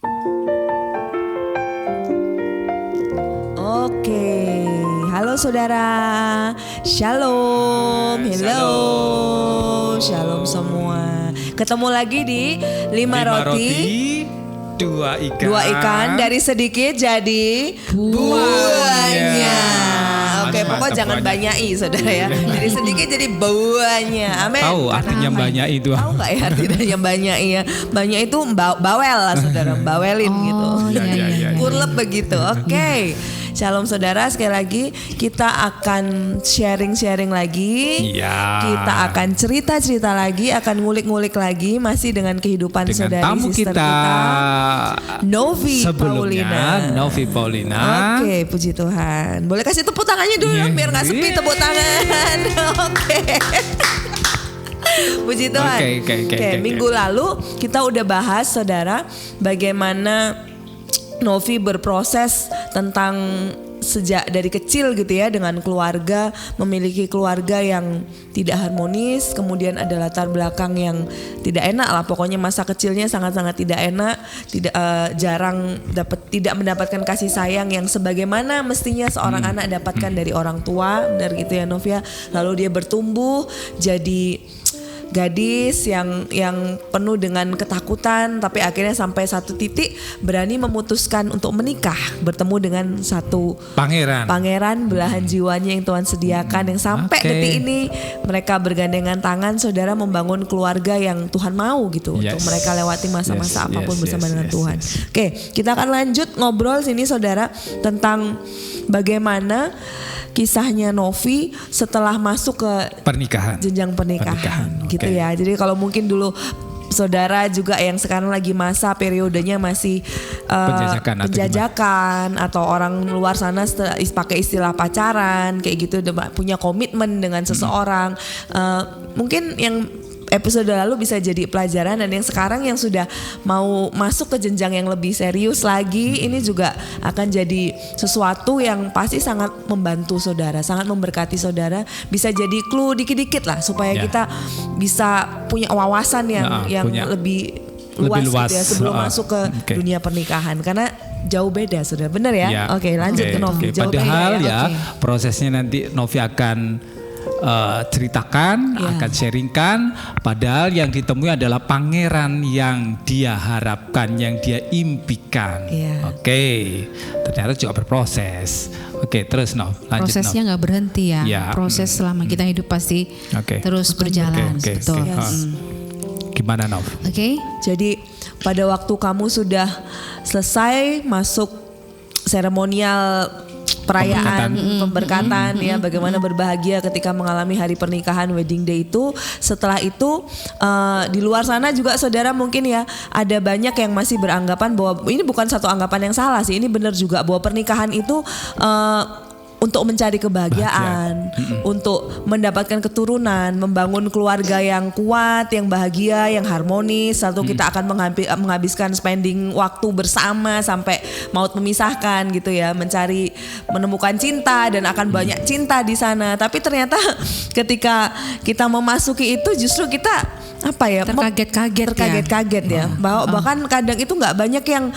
Oke, halo saudara, shalom, hello, shalom semua. Ketemu lagi di 5 roti, 2 ikan dari sedikit jadi buahnya. Oke, pokoknya jangan banyai saudara ya. Dari sedikit jadi buahnya. Amin. Tahu artinya banyak itu? Tahu nggak ya artinya banyak ya? Banyak itu bawel lah saudara, bawelin gitu. Kurlep begitu. Oke. Shalom saudara, sekali lagi kita akan sharing-sharing lagi. Iya. Kita akan cerita-cerita lagi, akan ngulik-ngulik lagi masih dengan kehidupan Dengan saudari tamu sister kita, Novi Paulina. Novi Paulina. Oke, puji Tuhan. Boleh kasih tepuk tangannya dulu biar gak sepi tepuk tangan. Oke. Puji Tuhan. Oke, minggu lalu kita udah bahas saudara bagaimana Novi berproses tentang sejak dari kecil gitu ya dengan keluarga, memiliki keluarga yang tidak harmonis, kemudian ada latar belakang yang tidak enak lah, pokoknya masa kecilnya sangat-sangat tidak enak, tidak mendapatkan kasih sayang yang sebagaimana mestinya seorang anak dapatkan dari orang tua, benar gitu ya Novia. Lalu dia bertumbuh jadi gadis yang penuh dengan ketakutan, tapi akhirnya sampai satu titik berani memutuskan untuk menikah, bertemu dengan satu pangeran belahan jiwanya yang Tuhan sediakan, yang sampai detik ini mereka bergandengan tangan saudara membangun keluarga yang Tuhan mau gitu, untuk mereka lewati masa-masa apapun bersama dengan Tuhan. Oke, kita akan lanjut ngobrol sini saudara tentang bagaimana kisahnya Novi setelah masuk ke jenjang pernikahan gitu ya. Jadi kalau mungkin dulu saudara juga yang sekarang lagi masa periodenya masih penjajakan atau orang luar sana pakai istilah pacaran kayak gitu, punya komitmen dengan seseorang, mungkin yang episode lalu bisa jadi pelajaran, dan yang sekarang yang sudah mau masuk ke jenjang yang lebih serius lagi, ini juga akan jadi sesuatu yang pasti sangat membantu saudara, sangat memberkati saudara, bisa jadi clue dikit-dikit lah supaya kita bisa punya wawasan yang lebih luas gitu ya sebelum masuk ke dunia pernikahan, karena jauh beda saudara, benar ya? Oke, lanjut ke Novi. Padahal prosesnya nanti Novi akan ceritakan, akan sharingkan, padahal yang ditemui adalah pangeran yang dia harapkan, yang dia impikan. Ternyata juga berproses. Terus lanjut. Prosesnya nggak berhenti ya. Proses selama kita hidup pasti terus berjalan. Betul. Gimana Nov? Jadi pada waktu kamu sudah selesai masuk seremonial perayaan pemberkatan ya, bagaimana berbahagia ketika mengalami hari pernikahan, wedding day itu. Setelah itu di luar sana juga saudara mungkin ya ada banyak yang masih beranggapan bahwa ini bukan satu anggapan yang salah sih, ini benar juga bahwa pernikahan itu untuk mencari kebahagiaan, untuk mendapatkan keturunan, membangun keluarga yang kuat, yang bahagia, yang harmonis. Satu kita akan menghabiskan spending waktu bersama sampai maut memisahkan gitu ya, menemukan cinta dan akan banyak cinta di sana. Tapi ternyata ketika kita memasuki itu justru kita terkaget-kaget ya. Bahkan kadang itu nggak banyak yang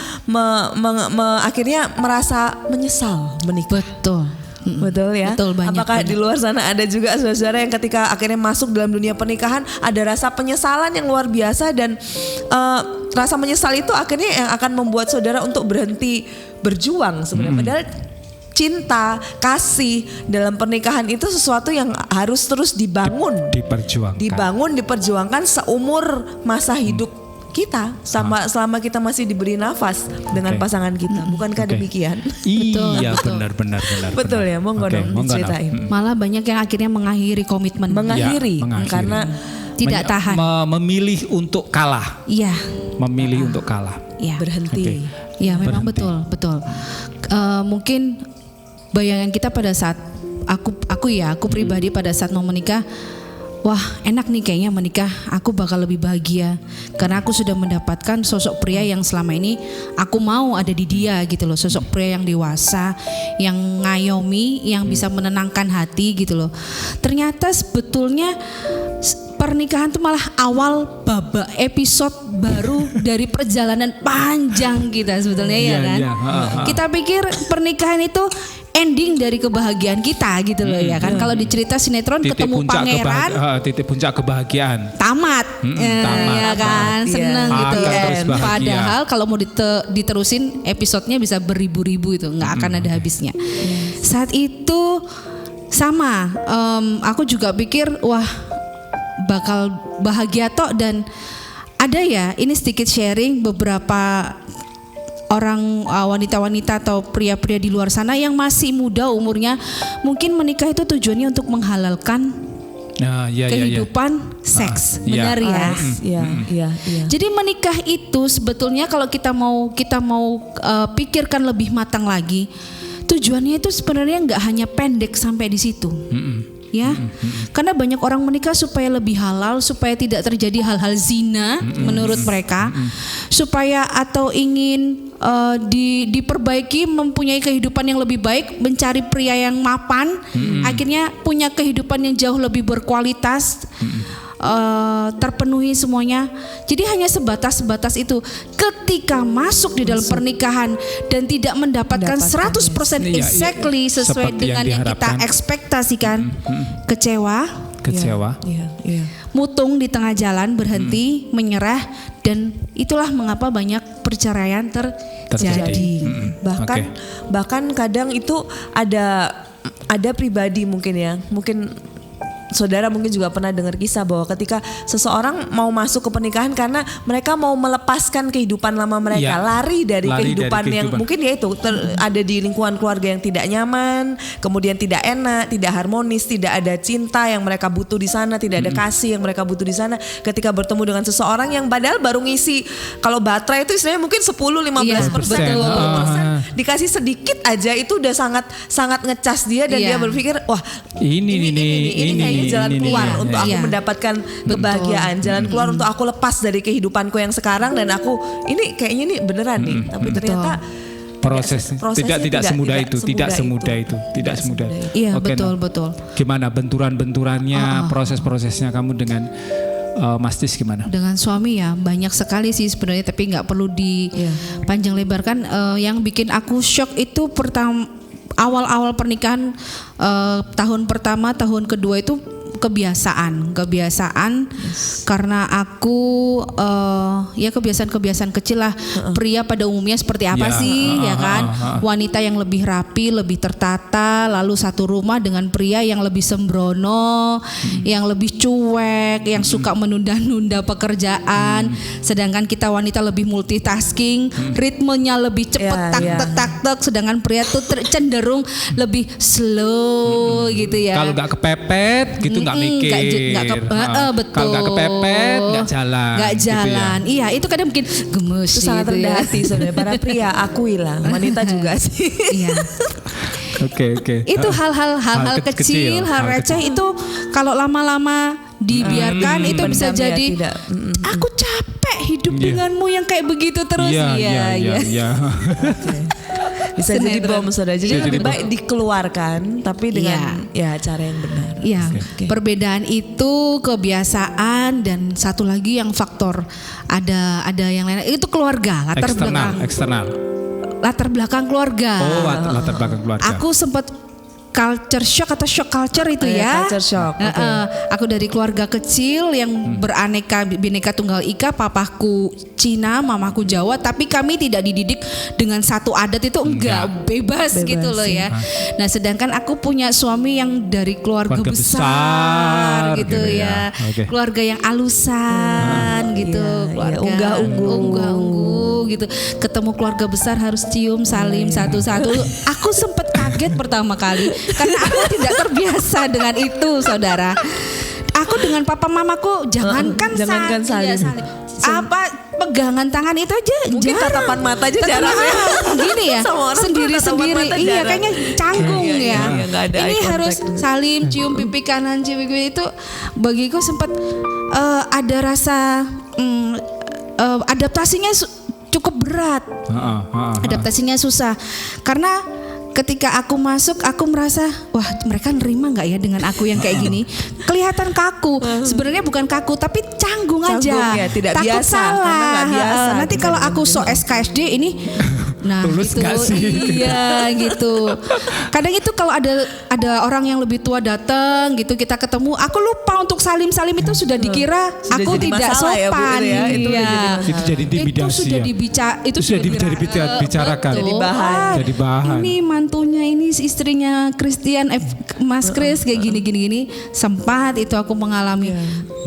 akhirnya merasa menyesal menikah. Betul ya. Apakah di luar sana ada juga saudara yang ketika akhirnya masuk dalam dunia pernikahan ada rasa penyesalan yang luar biasa, dan rasa menyesal itu akhirnya yang akan membuat saudara untuk berhenti berjuang sebenarnya. Padahal cinta, kasih dalam pernikahan itu sesuatu yang harus terus diperjuangkan seumur masa hidup kita, selama kita masih diberi nafas dengan pasangan kita, bukankah demikian? Iya, benar. Betul ya, monggo dong diceritain. Malah banyak yang akhirnya mengakhiri komitmen, karena tidak tahan, memilih untuk kalah. Memilih untuk kalah. Berhenti. Iya, memang betul. Mungkin bayangan kita pada saat aku pribadi pada saat mau menikah, wah enak nih kayaknya menikah, aku bakal lebih bahagia karena aku sudah mendapatkan sosok pria yang selama ini aku mau ada di dia gitu loh, sosok pria yang dewasa, yang ngayomi, yang bisa menenangkan hati gitu loh. Ternyata sebetulnya pernikahan tuh malah awal babak episode baru dari perjalanan panjang kita sebetulnya ya kan. Kita pikir pernikahan itu ending dari kebahagiaan kita gitu loh ya kan. Kalau di cerita sinetron ketemu pangeran, titik puncak kebahagiaan. Tamat, tamat. Ya kan, seneng gitu. Padahal kalau mau diterusin episodenya bisa beribu-ribu itu, nggak akan ada habisnya. Saat itu sama, aku juga pikir wah bakal bahagia toh, dan ada ya ini sedikit sharing beberapa orang wanita-wanita atau pria-pria di luar sana yang masih muda umurnya, mungkin menikah itu tujuannya untuk menghalalkan kehidupan seks, benar ya? Iya. Jadi menikah itu sebetulnya kalau kita mau pikirkan lebih matang lagi, tujuannya itu sebenarnya nggak hanya pendek sampai di situ. Ya, karena banyak orang menikah supaya lebih halal, supaya tidak terjadi hal-hal zina menurut mereka, supaya atau ingin diperbaiki, mempunyai kehidupan yang lebih baik, mencari pria yang mapan, akhirnya punya kehidupan yang jauh lebih berkualitas, terpenuhi semuanya. Jadi hanya sebatas itu. Ketika masuk di dalam pernikahan dan tidak mendapatkan 100% exactly sesuai dengan yang kita ekspektasikan, kecewa, Iya. mutung di tengah jalan, berhenti, menyerah, dan itulah mengapa banyak perceraian terjadi. Bahkan kadang itu ada pribadi mungkin saudara mungkin juga pernah dengar kisah bahwa ketika seseorang mau masuk ke pernikahan karena mereka mau melepaskan kehidupan lama mereka, lari dari kehidupan yang mungkin ya itu ada di lingkungan keluarga yang tidak nyaman, kemudian tidak enak, tidak harmonis, tidak ada cinta yang mereka butuh di sana, tidak ada kasih yang mereka butuh di sana. Ketika bertemu dengan seseorang yang padahal baru ngisi, kalau baterai itu istilahnya mungkin 10-15%, 20%, dikasih sedikit aja itu udah sangat ngecas dia, dan dia berpikir wah ini jalan keluar untuk aku mendapatkan kebahagiaan, jalan keluar untuk aku lepas dari kehidupanku yang sekarang, dan aku ini kayaknya ini beneran nih, tapi ternyata prosesnya tidak semudah itu. Iya, betul. Gimana benturan-benturannya, proses-prosesnya kamu dengan Mas Tis gimana? Dengan suami ya banyak sekali sih sebenarnya, tapi nggak perlu dipanjang lebarkan. Yang bikin aku shock itu awal-awal pernikahan, tahun pertama, tahun kedua itu kebiasaan karena aku kebiasaan kecil lah. Pria pada umumnya seperti apa sih ya kan, wanita yang lebih rapi, lebih tertata, lalu satu rumah dengan pria yang lebih sembrono, yang lebih cuek, yang suka menunda-nunda pekerjaan, sedangkan kita wanita lebih multitasking, ritmenya lebih cepat, tak, sedangkan pria tuh cenderung lebih slow gitu ya. Kalau nggak kepepet gitu nggak mikir. Betul. Kalau nggak kepepet nggak jalan. Gitu ya. Iya, itu kadang mungkin gemes. Itu sangat rendah hati sebenarnya para pria, akuilah, wanita juga sih. Iya. Oke. Itu hal-hal kecil, hal receh itu kalau lama-lama dibiarkan itu bisa jadi aku capek hidup denganmu yang kayak begitu terus. Iya. Bisa jadi bom, saudara. Jadi lebih baik dikeluarkan, tapi dengan cara yang benar. Iya. Perbedaan itu kebiasaan, dan satu lagi yang faktor ada yang lain itu keluarga, eksternal. Latar belakang keluarga. Latar belakang keluarga. Aku sempat culture shock atau shock culture itu ya. Culture shock. Aku dari keluarga kecil yang beraneka bineka tunggal ika, papaku Cina, mamaku Jawa, tapi kami tidak dididik dengan satu adat itu, enggak bebas gitu loh ya. Nah, sedangkan aku punya suami yang dari keluarga besar gitu ya. Keluarga yang alusan gitu, keluarga unggah-ungguh gitu. Ketemu keluarga besar harus cium salim satu-satu. Aku sempat kaget pertama kali karena aku tidak terbiasa dengan itu, saudara. Aku dengan papa mamaku jangankan salim. Apa pegangan tangan itu aja mungkin jarang. tatapan mata aja jarang ya. Gini ya, sendiri-sendiri. Iya, kayaknya canggung ya. Ini harus salim, cium pipi kanan, cium pipi itu bagiku sempat ada rasa adaptasinya cukup berat. Adaptasinya susah karena ketika aku masuk, aku merasa, wah mereka nerima nggak ya dengan aku yang kayak gini? Kelihatan kaku. Sebenarnya bukan kaku, tapi canggung aja. Ya, tidak takut biasa, salah. karena nggak biasa. Nanti kalau aku sok SKSD ini, nah Tulus itu nggak sih? iya gitu. Kadang itu kalau ada orang yang lebih tua datang gitu, kita ketemu, aku lupa untuk salim itu sudah dikira Sudah aku jadi tidak masalah ya, Bu, sopan. ya? Itu udah Iya. jadi masalah. Itu jadi intimidasi Itu sudah ya. itu sudah dibicarakan. betul. Jadi bahan. Wah, Jadi bahan. Ini mantunya, ini istrinya Christian, Mas Chris kayak gini. Sempat itu aku mengalami.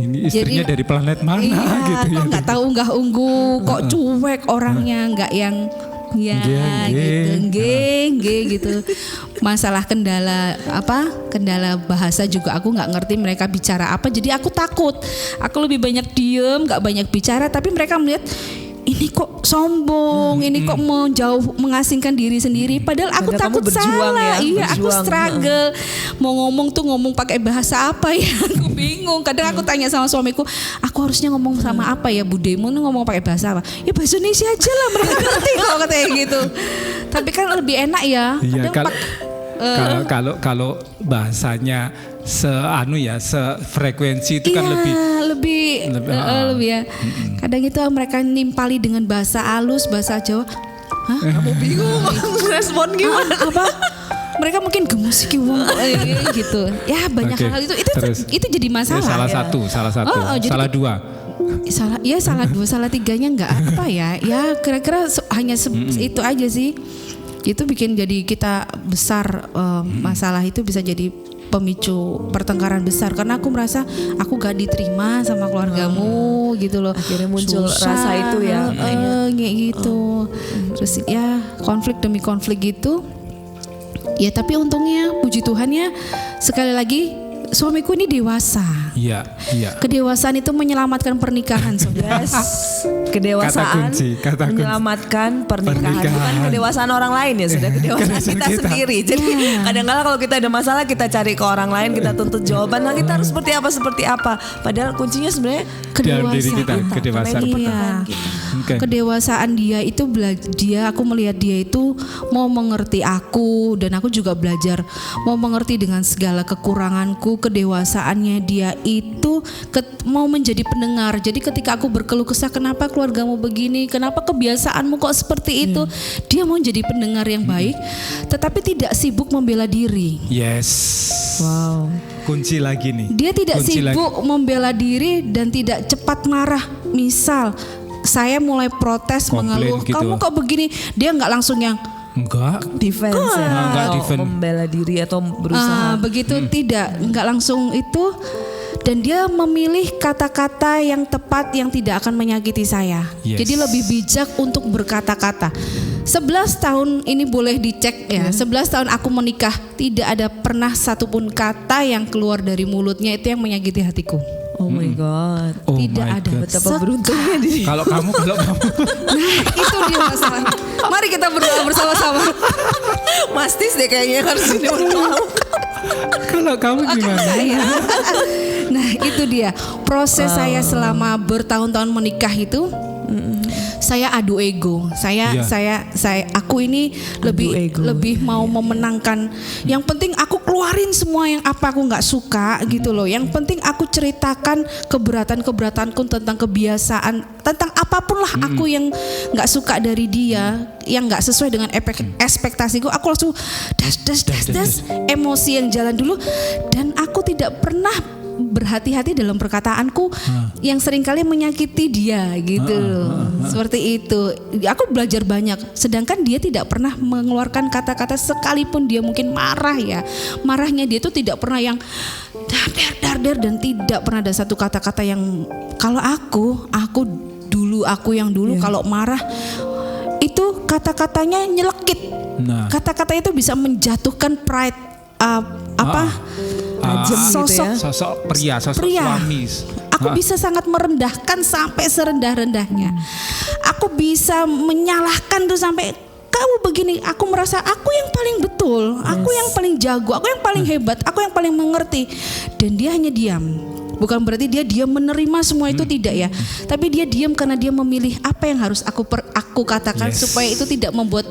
Ini istrinya dari planet mana Iya, gitu ya. kok nggak tahu unggah unggu, kok cuek orangnya, nggak yang ya gitu. Masalah kendala bahasa juga aku nggak ngerti mereka bicara apa, jadi aku takut. Aku lebih banyak diem, nggak banyak bicara, tapi mereka melihat ini kok sombong, ini kok mau jauh mengasingkan diri sendiri. Padahal aku Padahal takut kamu berjuang salah. ya, Iya, aku berjuang. struggle. Mau ngomong pakai bahasa apa ya? Aku bingung. Kadang aku tanya sama suamiku, aku harusnya ngomong sama apa ya? Budemu ngomong pakai bahasa apa? Ya bahasa Indonesia aja lah, mereka ngerti kalau katanya gitu. Tapi kan lebih enak ya. Iya, Kadang kalau bahasanya sefrekuensi itu kan lebih ya. Kadang itu mereka nimpali dengan bahasa halus, bahasa Jawa. Hah? Kamu bingung respon gimana? Apa? Mereka mungkin gemes gitu. Ya banyak Oke, hal terus. itu jadi masalah. Ya, salah satu, jadi salah dua. Salah dua, salah tiganya enggak apa ya? Ya kira-kira hanya itu aja sih. Itu bikin jadi kita besar masalah itu bisa jadi pemicu pertengkaran besar karena aku merasa aku gak diterima sama keluargamu gitu loh. Akhirnya muncul rasa itu ya. Kayak gitu. Terus ya konflik demi konflik gitu. Ya tapi untungnya puji Tuhan ya sekali lagi suamiku ini dewasa. Iya. Kedewasaan itu menyelamatkan pernikahan, saudara. Yes. Kedewasaan kata kunci. menyelamatkan pernikahan. Bukan kedewasaan orang lain ya, sudah kedewasaan kita sendiri. Jadi kadang-kala kalau kita ada masalah kita cari ke orang lain, kita tuntut jawaban. Nah, kita harus seperti apa. Padahal kuncinya sebenarnya Dalam diri kita, kedewasaan. Iya. Okay. Kedewasaan dia itu aku melihat dia itu mau mengerti aku dan aku juga belajar mau mengerti dengan segala kekuranganku. Kedewasaannya dia itu mau menjadi pendengar. Jadi ketika aku berkeluh kesah, kenapa keluargamu begini, kenapa kebiasaanmu kok seperti itu, dia mau jadi pendengar yang baik, tetapi tidak sibuk membela diri. Yes. wow. Kunci lagi nih. Dia tidak Kunci sibuk membela diri dan tidak cepat marah. Misal saya mulai protes, Komplain mengeluh, gitu. kamu kok begini, dia nggak langsung yang Enggak. Defense ya, Enggak atau defense. membela diri atau berusaha. begitu, tidak, nggak langsung itu. Dan dia memilih kata-kata yang tepat yang tidak akan menyakiti saya. Yes. Jadi lebih bijak untuk berkata-kata. 11 tahun ini boleh dicek ya. 11 tahun aku menikah, tidak ada pernah satupun kata yang keluar dari mulutnya itu yang menyakiti hatiku. Oh my god. Oh Tidak my ada. God. Betapa beruntungnya dia. Kalau kamu Nah itu dia masalah. Mari kita berdoa bersama-sama. Mastis deh kayaknya harus ini kalau kamu gimana? Nah itu dia proses saya selama bertahun-tahun menikah itu. Saya adu ego. Aku ini lebih mau memenangkan. Yang penting aku keluarin semua yang apa aku nggak suka gitu loh. Yang penting aku ceritakan keberatan-keberatanku tentang kebiasaan, tentang apapun lah aku yang nggak suka dari dia, yang nggak sesuai dengan ekspektasiku. Aku langsung das emosi yang jalan dulu, dan aku tidak pernah berhati-hati dalam perkataanku yang seringkali menyakiti dia gitu. Seperti itu. Aku belajar banyak. Sedangkan dia tidak pernah mengeluarkan kata-kata sekalipun dia mungkin marah ya. Marahnya dia itu tidak pernah yang dar dan tidak pernah ada satu kata-kata yang kalau aku yang dulu kalau marah itu kata-katanya nyelekit. Nah. Kata-kata itu bisa menjatuhkan pride Sosok pria, suami. Aku bisa sangat merendahkan sampai serendah-rendahnya. Aku bisa menyalahkan tuh sampai kamu begini. Aku merasa aku yang paling betul, aku yang paling jago, aku yang paling hebat, aku yang paling mengerti. Dan dia hanya diam. Bukan berarti dia diam menerima semua itu, tidak ya. Tapi dia diam karena dia memilih apa yang harus aku katakan supaya itu tidak membuat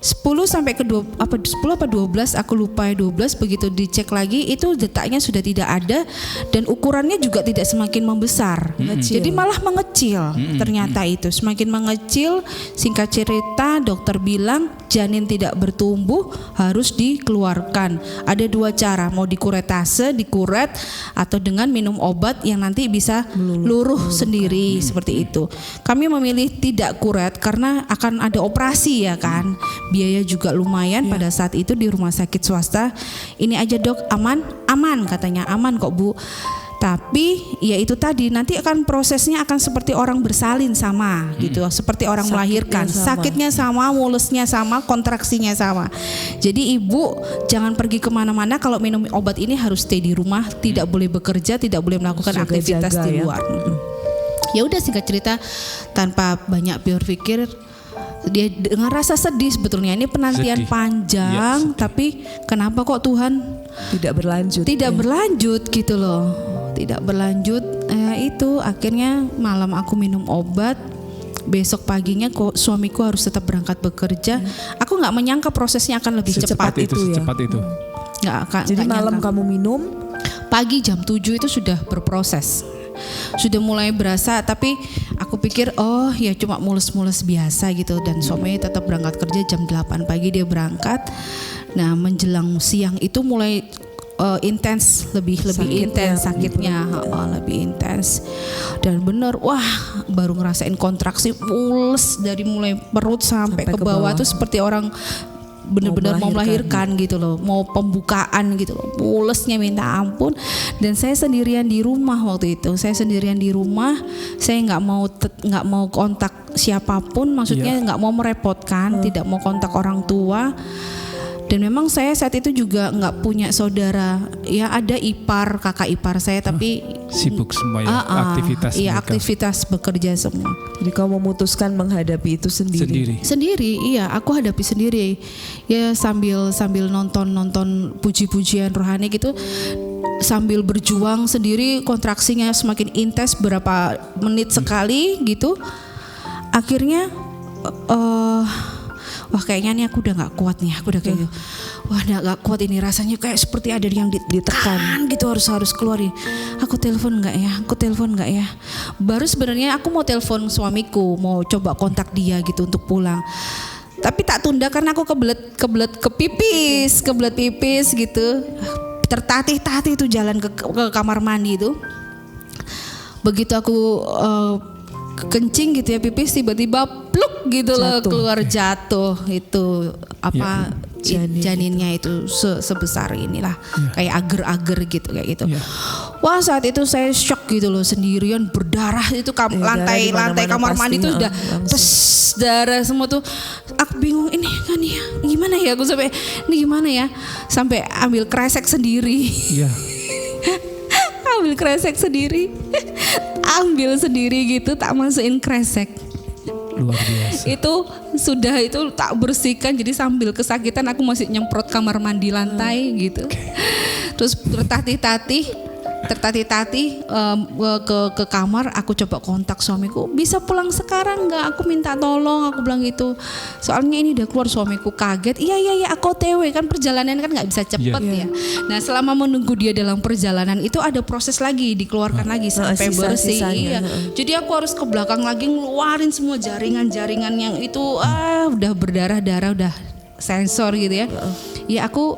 10 sampai ke 10 apa 12 aku lupa, 12 begitu dicek lagi itu detaknya sudah tidak ada dan ukurannya juga tidak semakin membesar. Jadi malah mengecil. Ternyata itu semakin mengecil. Singkat cerita dokter bilang janin tidak bertumbuh, harus dikeluarkan. Ada 2 cara, mau dikuretase, dikuret atau dengan minum obat yang nanti bisa luruh sendiri seperti itu. Kami memilih tidak kuret karena akan ada operasi ya kan. Biaya juga lumayan pada saat itu di rumah sakit swasta. Ini aja dok, aman katanya, aman kok Bu. Tapi ya itu tadi nanti akan prosesnya akan seperti orang bersalin sama gitu, seperti orang melahirkan. Sakitnya sama, mulusnya sama, kontraksinya sama. Jadi ibu jangan pergi kemana-mana, kalau minum obat ini harus stay di rumah, tidak boleh bekerja, tidak boleh melakukan aktivitas di luar. Ya udah singkat cerita tanpa banyak berpikir dia dengan rasa sedih sebetulnya ini penantian panjang tapi kenapa kok Tuhan tidak berlanjut gitu loh, tidak berlanjut. Itu akhirnya malam aku minum obat, besok paginya kok suamiku harus tetap berangkat bekerja. Aku nggak menyangka prosesnya akan lebih cepat itu. Jadi malam kamu minum, pagi jam 7 itu sudah berproses. Sudah mulai berasa, tapi aku pikir oh ya cuma mulus-mulus biasa gitu. Dan suami tetap berangkat kerja jam 8 pagi dia berangkat. Nah menjelang siang itu mulai intens, lebih intens sakitnya, lebih intens. Dan bener wah baru ngerasain kontraksi mulus dari mulai perut sampai ke bawah tuh seperti orang benar-benar mau melahirkan gitu loh, mau pembukaan gitu loh, mulesnya minta ampun. Dan saya sendirian di rumah waktu itu, saya nggak mau kontak siapapun, maksudnya nggak mau merepotkan, tidak mau kontak orang tua. Dan memang saya saat itu juga nggak punya saudara, ya ada ipar, kakak ipar saya, tapi sibuk semua ya, aktivitas. Iya aktivitas bekerja semua. Jadi kamu memutuskan menghadapi itu sendiri. Sendiri, iya aku hadapi sendiri. Ya sambil nonton puji-pujian rohani gitu, sambil berjuang sendiri, kontraksinya semakin intens berapa menit sekali gitu. Akhirnya wah kayaknya nih aku udah gak kuat nih, aku udah kayak gitu. Wah udah gak kuat ini, rasanya kayak seperti ada yang ditekan gitu, harus keluarin. Aku telepon gak ya? Baru sebenarnya aku mau telepon suamiku, mau coba kontak dia gitu untuk pulang. Tapi tak tunda karena aku kebelet pipis gitu. Tertatih-tatih itu jalan ke kamar mandi itu. Begitu aku kencing gitu ya pipis, tiba-tiba pluk gitu loh keluar jatuh itu apa janinnya itu sebesar inilah kayak agar-agar gitu kayak gitu. Wah saat itu saya shock gitu loh, sendirian berdarah itu lantai kamar mandi itu udah darah semua tuh. Aku bingung ini kan ya gimana ya, aku sampai ini gimana ya, sampai ambil kresek sendiri. Ambil sendiri gitu, tak masukin kresek. Luar biasa. Itu tak bersihkan, jadi sambil kesakitan aku masih nyemprot kamar mandi lantai gitu. Terus tertatih-tatih ke kamar, aku coba kontak suamiku, bisa pulang sekarang nggak? Aku minta tolong, aku bilang gitu. Soalnya ini udah keluar, suamiku kaget. Iya aku OTW kan, perjalanan kan nggak bisa cepet ya. Nah selama menunggu dia dalam perjalanan itu ada proses lagi, dikeluarkan lagi sampai bersih. Iya. Jadi aku harus ke belakang lagi ngeluarin semua jaringan-jaringan yang itu udah berdarah-darah, udah sensor gitu ya. Ya aku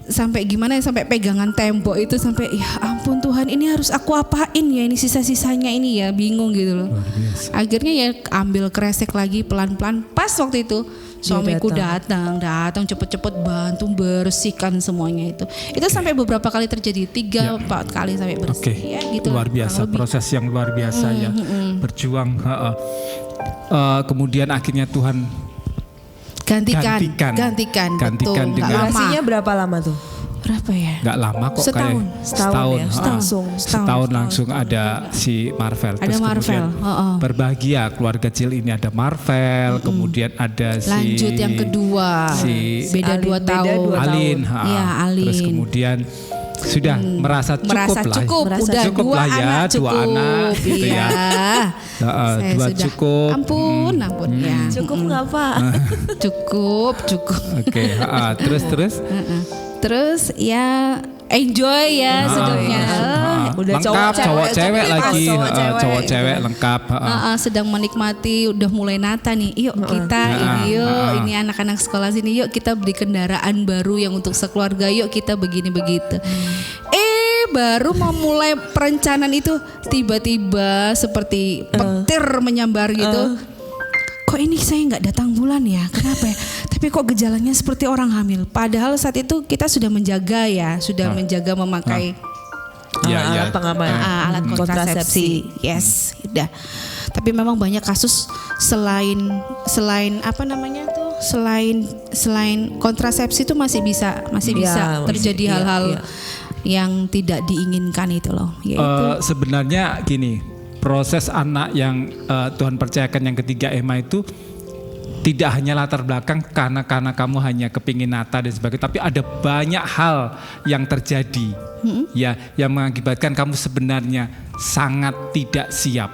sampai gimana ya, sampai pegangan tembok itu, sampai ya ampun Tuhan, ini harus aku apain ya, ini sisa-sisanya ini ya, bingung gitu loh. Akhirnya ya ambil kresek lagi pelan-pelan. Pas waktu itu suamiku datang cepet-cepet bantu bersihkan semuanya itu sampai beberapa kali terjadi, 3-4 kali sampai bersih. Ya, gitu luar biasa, proses yang luar biasa ya, berjuang. Kemudian akhirnya Tuhan gantikan betul. Dengan durasinya berapa lama tuh? Berapa ya? Gak lama kok, setahun langsung ada si Marvel. Ada terus Marvel. Berbahagia keluarga kecil ini, ada Marvel, kemudian ada lanjut yang kedua si beda 2 tahun. Alin. Alin. Terus kemudian sudah merasa cukup merasa lah. cukup, Merasa udah cukup dua lah ya, anak dua cukup, anak gitu ya. Saya Dua sudah, cukup. ampun ya, Cukup nggak Pak? cukup. Oke, Terus ya enjoy ya hidupnya. Udah lengkap, cowok cewek lagi, cowok cewek lengkap. Sedang menikmati, udah mulai nata nih. Yuk kita ini anak-anak sekolah sini, yuk kita beli kendaraan baru yang untuk sekeluarga, yuk kita begini begitu. Baru memulai perencanaan itu tiba-tiba seperti petir menyambar gitu. Kok ini saya nggak datang bulan ya? Kenapa ya? Tapi kok gejalanya seperti orang hamil. Padahal saat itu kita sudah menjaga ya, sudah menjaga memakai alat pengaman, alat kontrasepsi. Yes, udah. Tapi memang banyak kasus selain apa namanya tuh? Selain kontrasepsi itu masih bisa terjadi hal-hal yang tidak diinginkan itu loh. Sebenarnya gini, proses anak yang Tuhan percayakan yang ketiga Emma itu tidak hanya latar belakang karena kamu hanya kepingin nata dan sebagainya, tapi ada banyak hal yang terjadi ya yang mengakibatkan kamu sebenarnya sangat tidak siap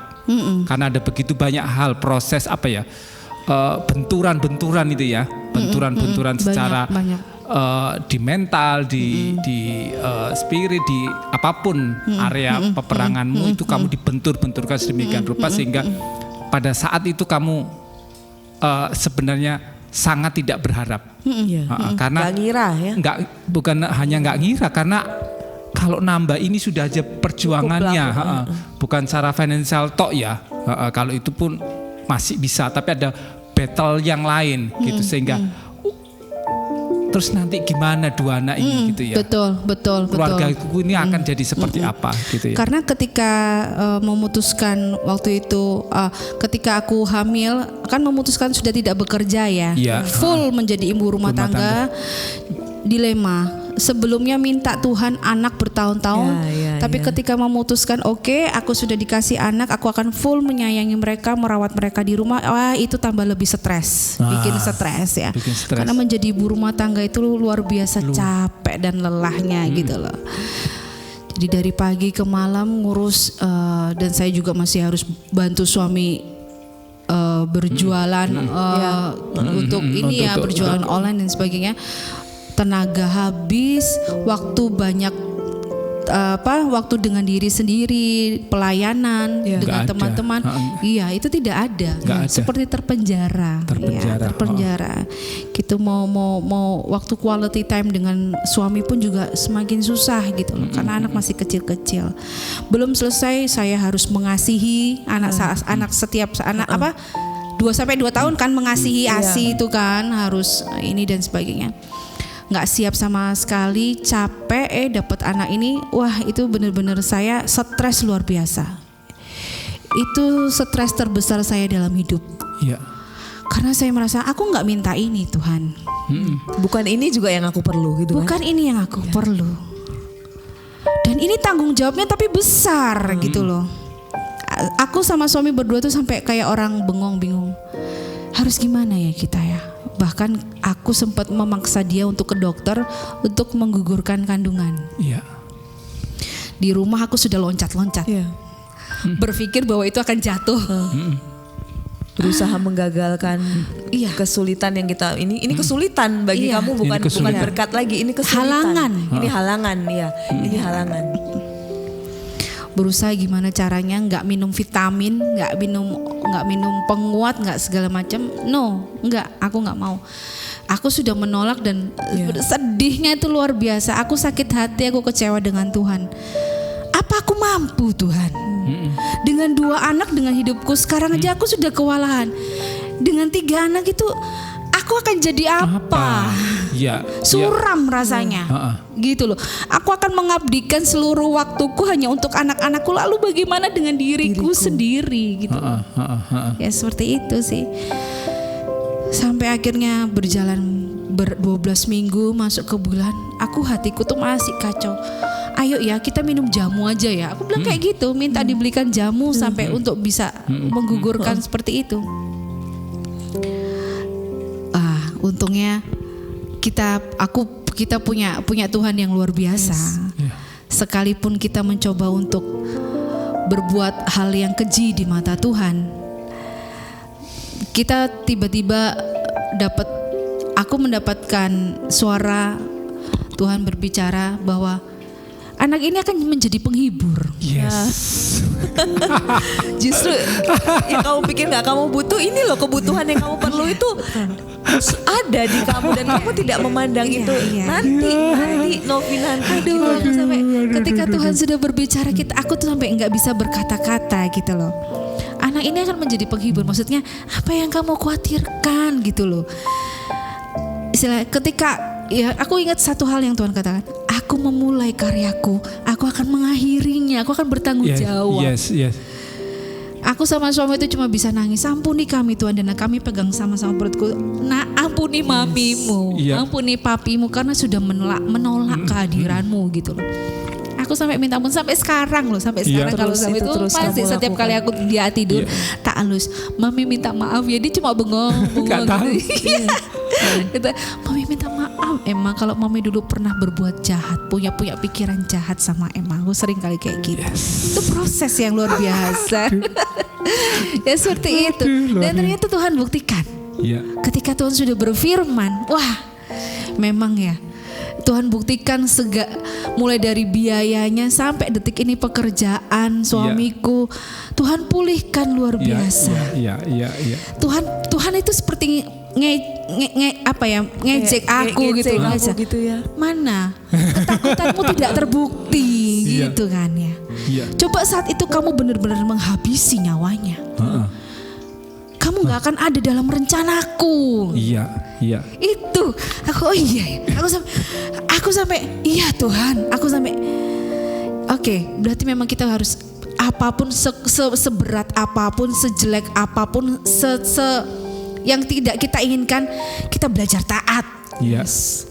karena ada begitu banyak hal proses benturan itu ya, benturan secara banyak. Di mental, di spirit, di apapun area peperanganmu itu kamu dibenturkan sedemikian rupa sehingga pada saat itu kamu sebenarnya sangat tidak berharap. Karena nggak ngira ya. Bukan hanya nggak ngira, karena kalau nambah ini sudah aja perjuangannya, bukan secara finansial tok ya. Kalau itu pun masih bisa, tapi ada battle yang lain gitu sehingga terus nanti gimana dua anak ini gitu ya. Betul. Keluargaku ini akan jadi seperti apa gitu ya. Karena ketika memutuskan waktu itu ketika aku hamil kan memutuskan sudah tidak bekerja ya. Full menjadi ibu rumah tangga. Dilema. Sebelumnya minta Tuhan anak bertahun-tahun, tapi ketika memutuskan oke, aku sudah dikasih anak, aku akan full menyayangi mereka, merawat mereka di rumah. Itu tambah lebih stres, bikin stres ya. Karena menjadi ibu rumah tangga itu luar biasa capek dan lelahnya gitu loh. Jadi dari pagi ke malam ngurus dan saya juga masih harus bantu suami berjualan untuk ini ya, berjualan online dan sebagainya. Tenaga habis, waktu banyak waktu dengan diri sendiri, pelayanan dengan teman-teman. Iya, itu tidak ada. Seperti terpenjara. Gitu mau waktu quality time dengan suami pun juga semakin susah gitu loh, karena anak masih kecil-kecil. Belum selesai saya harus mengasihi anak 2-2 tahun kan mengasihi ASI itu kan harus ini dan sebagainya. Nggak siap sama sekali, capek dapat anak ini, wah itu benar-benar saya stres luar biasa. Itu stres terbesar saya dalam hidup. Karena saya merasa aku nggak minta ini Tuhan. Bukan ini juga yang aku perlu gitu. Bukan ini yang aku perlu. Dan ini tanggung jawabnya tapi besar gitu loh. Aku sama suami berdua tuh sampai kayak orang bengong bingung. Harus gimana ya kita ya? Bahkan aku sempat memaksa dia untuk ke dokter untuk menggugurkan kandungan. Di rumah aku sudah loncat-loncat. Berpikir bahwa itu akan jatuh. Berusaha menggagalkan kesulitan yang kita ini kesulitan bagi kamu, bukan berkat lagi, ini kesulitan. Ini halangan ya. Ini halangan. Berusaha gimana caranya nggak minum vitamin, nggak minum penguat, nggak segala macam. Aku nggak mau. Aku sudah menolak dan sedihnya itu luar biasa. Aku sakit hati, aku kecewa dengan Tuhan. Apa aku mampu Tuhan? Dengan 2 anak, dengan hidupku sekarang aja aku sudah kewalahan. Dengan 3 anak itu aku akan jadi apa? Suram rasanya. Gitu loh. Aku akan mengabdikan seluruh waktuku hanya untuk anak-anakku, lalu bagaimana dengan diriku sendiri gitu. Ya seperti itu sih. Sampai akhirnya berjalan 12 minggu masuk ke bulan, hatiku tuh masih kacau. Ayo ya kita minum jamu aja ya. Aku bilang kayak gitu, minta dibelikan jamu sampai untuk bisa menggugurkan seperti itu. Untungnya kita punya Tuhan yang luar biasa. sekalipun kita mencoba untuk berbuat hal yang keji di mata Tuhan, kita tiba-tiba aku mendapatkan suara Tuhan berbicara bahwa anak ini akan menjadi penghibur. Yes. Justru yang kamu pikir gak kamu butuh, ini loh kebutuhan yang kamu perlu itu ada di kamu dan kamu tidak memandang itu. Nanti Novi nanti. Aduh, aku sampai ketika Tuhan sudah berbicara aku tuh sampai nggak bisa berkata-kata gitu loh. Anak ini akan menjadi penghibur, maksudnya apa yang kamu khawatirkan gitu loh. Istilah ketika aku ingat satu hal yang Tuhan katakan, aku memulai karyaku, aku akan mengakhirinya, aku akan bertanggung jawab. Yes. Aku sama suami itu cuma bisa nangis, ampuni kami Tuhan, dan kami pegang sama-sama perutku. Nah, ampuni mamimu, ampuni papimu karena sudah menolak kehadiranmu gitu loh. Aku sampai minta ampun sampai sekarang loh, sampai sekarang kalau sampai itu pasti setiap kali aku dia tidur tak halus, mami minta maaf ya, dia cuma bengong gitu. Gitu, mami minta maaf Emma kalau mami dulu pernah berbuat jahat, punya pikiran jahat sama Emma. Aku sering kali kayak gitu. Itu proses yang luar biasa. Ya seperti itu. Dan ternyata Tuhan buktikan. Ketika Tuhan sudah berfirman, wah memang ya Tuhan buktikan mulai dari biayanya sampai detik ini pekerjaan suamiku, Tuhan pulihkan luar biasa. Tuhan itu seperti ngejek aku gitu ya. Mana ketakutanmu tidak terbukti gitu kan ya. Coba saat itu kamu benar-benar menghabisi nyawanya. Kamu gak akan ada dalam rencanaku. Itu aku aku sampai iya Tuhan, aku sampai oke, berarti memang kita harus apapun seberat apapun, sejelek apapun, yang tidak kita inginkan, kita belajar taat. Yes.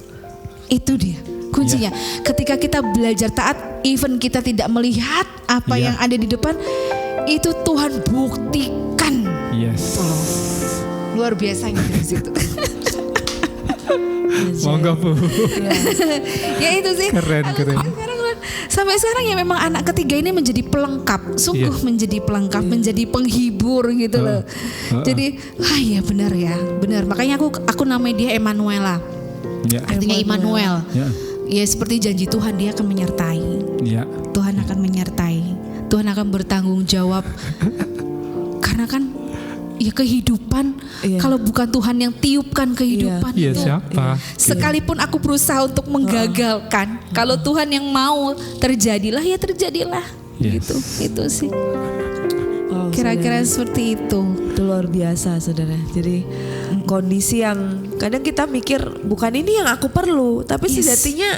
Itu dia kuncinya. Ketika kita belajar taat, even kita tidak melihat apa yang ada di depan, itu Tuhan buktikan. Yes. Luar biasanya di situ. Monggo Bu. Ya itu sih. Keren. Sampai sekarang ya memang anak ketiga ini menjadi pelengkap, sungguh menjadi pelengkap, menjadi penghibur gitu loh. Jadi, ya benar. Makanya aku namai dia Emanuela. Artinya Immanuel. Ya seperti janji Tuhan, dia akan menyertai. Tuhan akan menyertai. Tuhan akan bertanggung jawab. Karena kan ya kehidupan, kalau bukan Tuhan yang tiupkan kehidupan itu, siapa? Sekalipun aku berusaha untuk menggagalkan, kalau Tuhan yang mau terjadilah ya terjadilah. Gitu, itu sih. Kira-kira seperti itu. Itu luar biasa saudara. Jadi kondisi yang kadang kita mikir bukan ini yang aku perlu, tapi sejatinya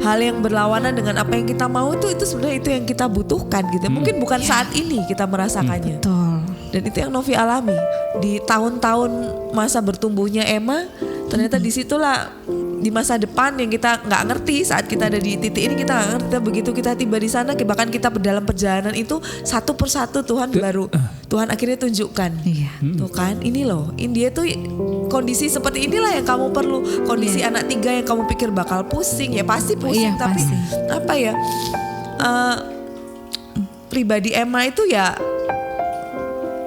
hal yang berlawanan dengan apa yang kita mau itu sebenarnya itu yang kita butuhkan gitu. Mungkin bukan saat ini kita merasakannya. Betul. Dan itu yang Novi alami di tahun-tahun masa bertumbuhnya Emma. Ternyata disitulah di masa depan yang kita nggak ngerti, saat kita ada di titik ini kita nggak ngerti. Begitu kita tiba di sana, bahkan kita dalam perjalanan itu satu persatu Tuhan akhirnya tunjukkan. Tuh kan, ini loh, dia tuh kondisi seperti inilah yang kamu perlu. Kondisi anak 3 yang kamu pikir bakal pusing, ya pasti pusing. Tapi pasti. Apa ya? Pribadi Emma itu ya,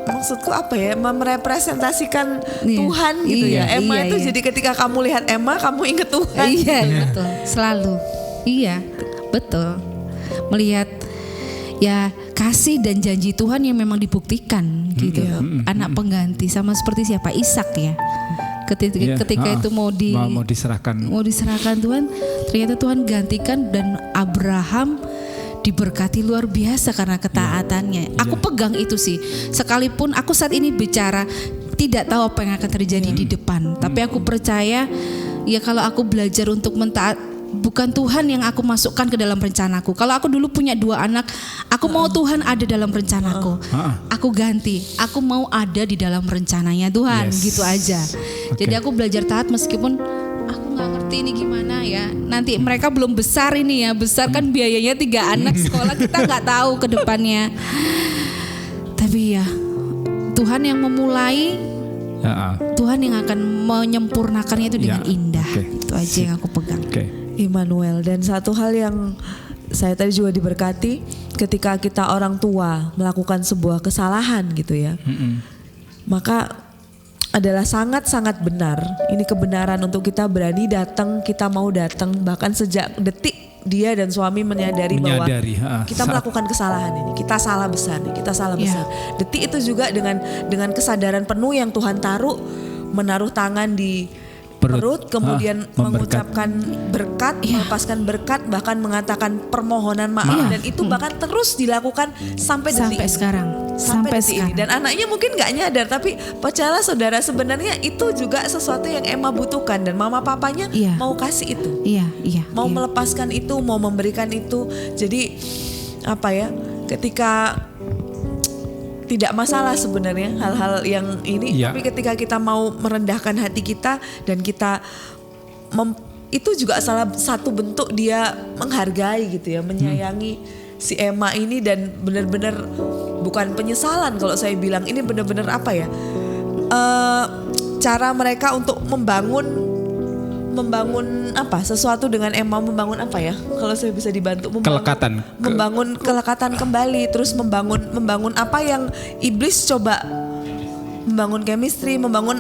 maksudku apa ya, merepresentasikan Tuhan gitu ya. Emma itu jadi ketika kamu lihat Emma, kamu ingat Tuhan. Betul, selalu. Betul. Melihat ya kasih dan janji Tuhan yang memang dibuktikan gitu. Anak pengganti sama seperti siapa? Ishak ya. Ketika itu mau diserahkan Tuhan, ternyata Tuhan gantikan dan Abraham diberkati luar biasa karena ketaatannya. Aku pegang itu sih. Sekalipun aku saat ini bicara tidak tahu apa yang akan terjadi di depan, tapi aku percaya ya kalau aku belajar untuk mentaat, bukan Tuhan yang aku masukkan ke dalam rencanaku. Kalau aku dulu punya 2 anak, aku mau Tuhan ada dalam rencanaku. Aku ganti, aku mau ada di dalam rencananya Tuhan, gitu aja. Jadi aku belajar taat meskipun aku nggak ngerti ini gimana ya. Nanti mereka belum besar ini ya, besar kan biayanya 3 anak sekolah, kita nggak tahu ke depannya. Tapi ya Tuhan yang memulai, Tuhan yang akan menyempurnakannya itu dengan indah. Itu aja yang aku pegang. Immanuel. Dan satu hal yang saya tadi juga diberkati ketika kita orang tua melakukan sebuah kesalahan gitu ya. Maka adalah sangat-sangat benar. Ini kebenaran untuk kita berani datang, kita mau datang bahkan sejak detik dia dan suami menyadari bahwa kita melakukan kesalahan ini, kita salah besar nih, kita salah besar. Detik itu juga dengan kesadaran penuh yang Tuhan taruh, menaruh tangan di perut kemudian mengucapkan berkat, melepaskan berkat, bahkan mengatakan permohonan maaf dan itu bahkan terus dilakukan sampai sekarang. Sampai sekarang. Dan anaknya mungkin nggak nyadar, tapi percayalah saudara, sebenarnya itu juga sesuatu yang Emma butuhkan dan mama papanya mau kasih itu. Mau melepaskan itu, mau memberikan itu. Jadi apa ya? Ketika tidak masalah sebenarnya hal-hal yang ini, tapi ketika kita mau merendahkan hati kita dan kita itu juga salah satu bentuk dia menghargai gitu ya, menyayangi si Emma ini, dan benar-benar bukan penyesalan kalau saya bilang, ini benar-benar apa ya, cara mereka untuk membangun apa sesuatu dengan Emma, membangun apa ya, kalau saya bisa dibantu membangun kelekatan kembali, terus membangun apa yang iblis coba, membangun chemistry, membangun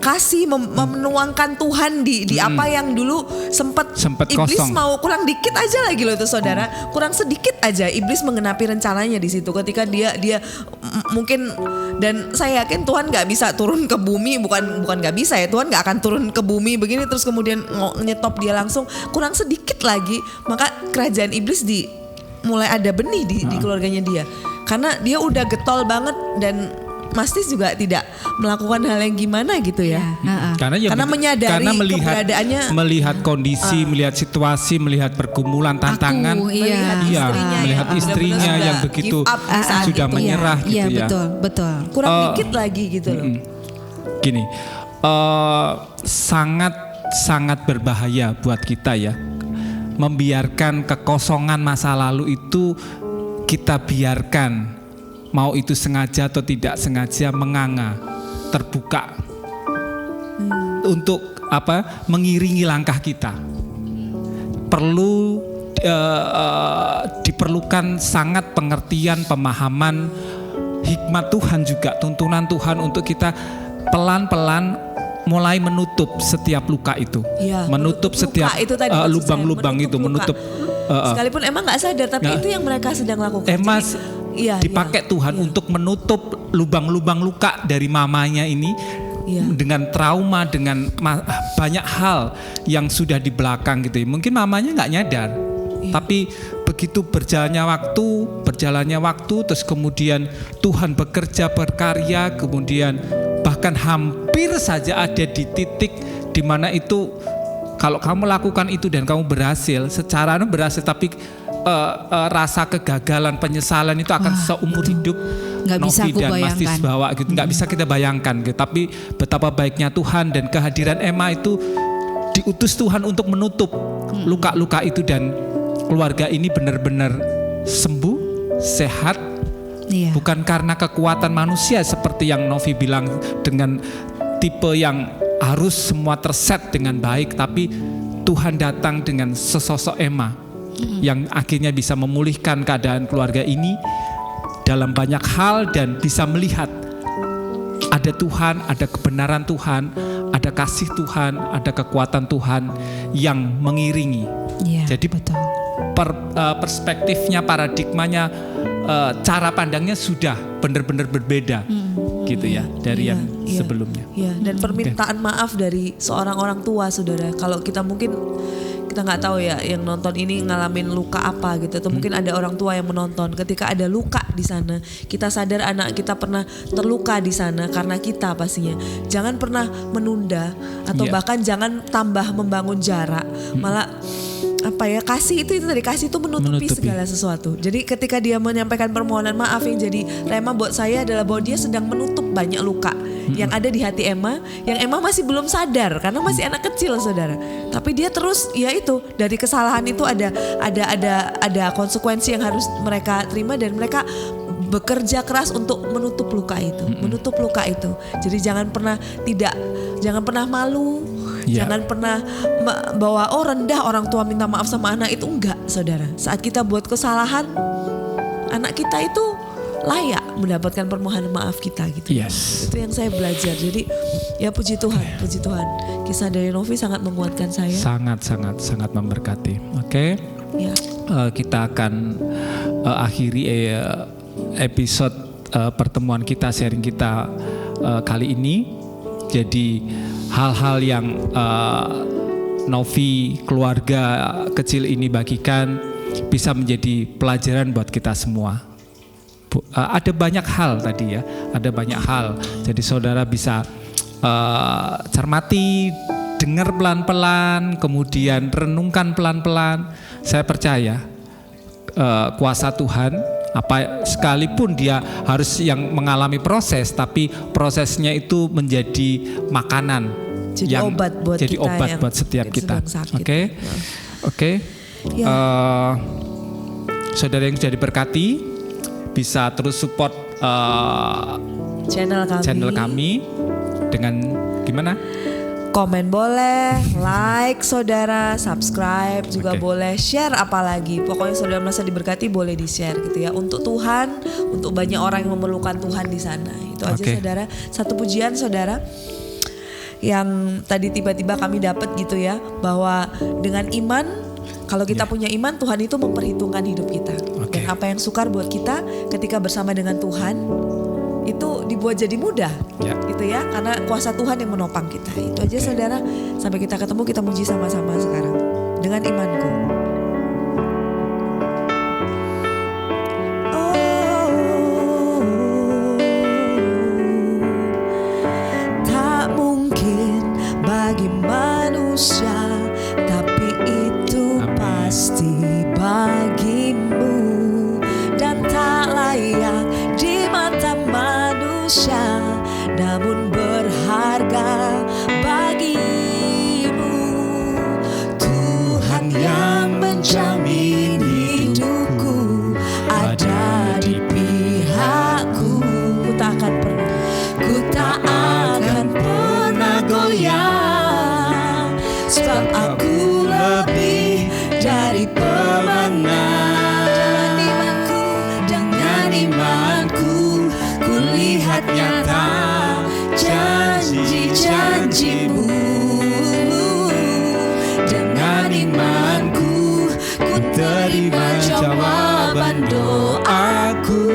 kasih, menuangkan Tuhan di apa yang dulu sempat iblis kosong. Mau kurang dikit aja lagi loh itu saudara, kurang sedikit aja iblis menggenapi rencananya di situ ketika dia mungkin, dan saya yakin Tuhan nggak bisa turun ke bumi, bukan nggak bisa ya, Tuhan nggak akan turun ke bumi begini terus kemudian nyetop dia langsung, kurang sedikit lagi maka kerajaan iblis mulai ada benih di keluarganya dia, karena dia udah getol banget dan Mastis juga tidak melakukan hal yang gimana gitu ya. Karena menyadari keberadaannya, melihat kondisi, melihat situasi, melihat pergumulan, tantangan, melihat istrinya yang begitu sudah menyerah gitu ya. Betul. Kurang dikit lagi gitu loh. Gini, sangat berbahaya buat kita ya, membiarkan kekosongan masa lalu itu kita biarkan, mau itu sengaja atau tidak sengaja, menganga, terbuka untuk apa? Mengiringi langkah kita. Diperlukan sangat pengertian, pemahaman, hikmat Tuhan juga, tuntunan Tuhan untuk kita pelan-pelan mulai menutup setiap luka itu, menutup setiap lubang-lubang itu, menutup. Sekalipun emang nggak sadar, tapi itu yang mereka sedang lakukan. Dipakai Tuhan untuk menutup lubang-lubang luka dari mamanya ini, dengan trauma, dengan banyak hal yang sudah di belakang gitu. Mungkin mamanya nggak nyadar, tapi begitu berjalannya waktu, terus kemudian Tuhan bekerja, berkarya, kemudian bahkan hampir saja ada di titik di mana itu, kalau kamu lakukan itu dan kamu berhasil, secara berhasil, tapi rasa kegagalan, penyesalan itu akan seumur hidup. Nggak bisa aku bayangkan. Bawa gitu, nggak bisa kita bayangkan gitu. Tapi betapa baiknya Tuhan dan kehadiran Emma itu diutus Tuhan untuk menutup luka-luka itu, dan keluarga ini benar-benar sembuh, sehat. Bukan karena kekuatan manusia seperti yang Novi bilang, dengan tipe yang harus semua terset dengan baik, tapi Tuhan datang dengan sesosok Emma yang akhirnya bisa memulihkan keadaan keluarga ini dalam banyak hal, dan bisa melihat ada Tuhan, ada kebenaran Tuhan, ada kasih Tuhan, ada kekuatan Tuhan yang mengiringi. Jadi perspektifnya, paradigmanya, cara pandangnya sudah benar-benar berbeda gitu ya dari yang sebelumnya. Dan permintaan maaf dari seorang orang tua, saudara. Kalau kita mungkin kita nggak tahu ya yang nonton ini ngalamin luka apa gitu, atau mungkin ada orang tua yang menonton, ketika ada luka di sana, kita sadar anak kita pernah terluka di sana karena kita pastinya. Jangan pernah menunda atau bahkan jangan tambah membangun jarak, malah apa ya, kasih itu tadi, kasih itu menutupi segala sesuatu. Jadi ketika dia menyampaikan permohonan maaf, yang jadi rema buat saya adalah bahwa dia sedang menutup banyak luka yang ada di hati Emma, yang Emma masih belum sadar karena masih anak kecil, saudara. Tapi dia terus, ya itu, dari kesalahan itu ada konsekuensi yang harus mereka terima, dan mereka bekerja keras untuk menutup luka itu, menutup luka itu. Jadi jangan pernah malu, Ya. Jangan pernah bawa rendah orang tua minta maaf sama anak, itu enggak, saudara. Saat kita buat kesalahan, anak kita itu layak mendapatkan permohonan maaf kita gitu. Yes. Itu yang saya belajar. Jadi ya puji Tuhan, puji Tuhan. Kisah dari Novi sangat menguatkan saya. Sangat memberkati. Oke. Ya. Kita akan akhiri episode pertemuan kita, sharing kita kali ini. Jadi hal-hal yang Novi, keluarga kecil ini bagikan bisa menjadi pelajaran buat kita semua. Ada banyak hal tadi ya, ada banyak hal. Jadi saudara bisa cermati, dengar pelan-pelan, kemudian renungkan pelan-pelan. Saya percaya kuasa Tuhan, apa sekalipun dia harus yang mengalami proses, tapi prosesnya itu menjadi makanan, jadi yang obat buat jadi kita obat yang buat setiap kita. Oke. Ya. Saudara yang sudah diberkati, bisa terus support channel kami dengan gimana? Komen boleh, like saudara, subscribe juga boleh, share apalagi. Pokoknya saudara merasa diberkati boleh di-share gitu ya. Untuk Tuhan, untuk banyak orang yang memerlukan Tuhan di sana. Itu aja saudara. Satu pujian saudara yang tadi tiba-tiba kami dapat gitu ya, bahwa dengan iman, kalau kita punya iman, Tuhan itu memperhitungkan hidup kita. Dan apa yang sukar buat kita ketika bersama dengan Tuhan itu dibuat jadi mudah, gitu ya, karena kuasa Tuhan yang menopang kita. Itu aja saudara. Sampai kita ketemu, kita muji sama-sama sekarang dengan imanku. Tak mungkin bagi manusia, tapi itu pasti bagimu, dan tak layak di mata manusia, namun berharga bagimu. Tuhan yang menjamin hidupku ada di pihakku. Ku tak akan pernah goyang, sebab aku lebih dari pemenang. Dengan imanku, ku lihat nyata janji-janjimu. Dengan imanku, ku terima jawaban doaku.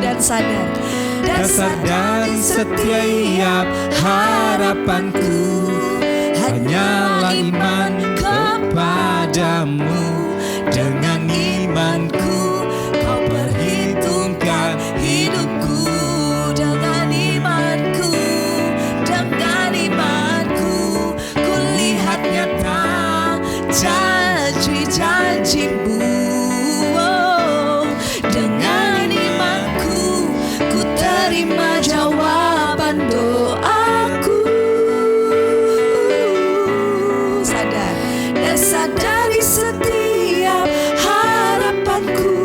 Dan sadar dari setiap harapanku, hanyalah iman kepadamu. Dengan imanku, kau perhitungkan hidupku. Dengan imanku, ku lihat nyata janji-janjimu. Dengan imanku, ku terima jawaban doaku. Sadari setiap harapanku,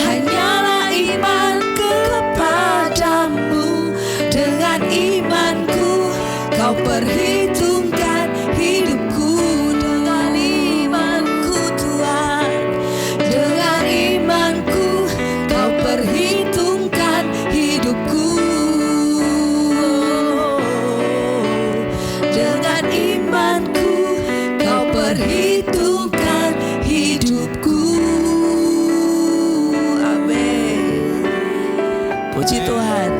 hanyalah iman kepadamu. Dengan imanku, kau perhitungkan hidupku. Dengan imanku Tuhan, dengan imanku, kau perhitungkan hidupku. Dengan imanku, kau perhitungkan hidupku. Amin. Puji Tuhan.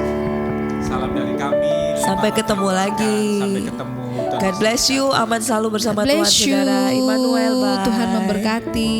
Salam dari kami. Sampai ketemu lagi. Sampai ketemu. God bless you. Aman selalu bersama Tuhan Bless you. saudara. Immanuel, bye. Tuhan memberkati.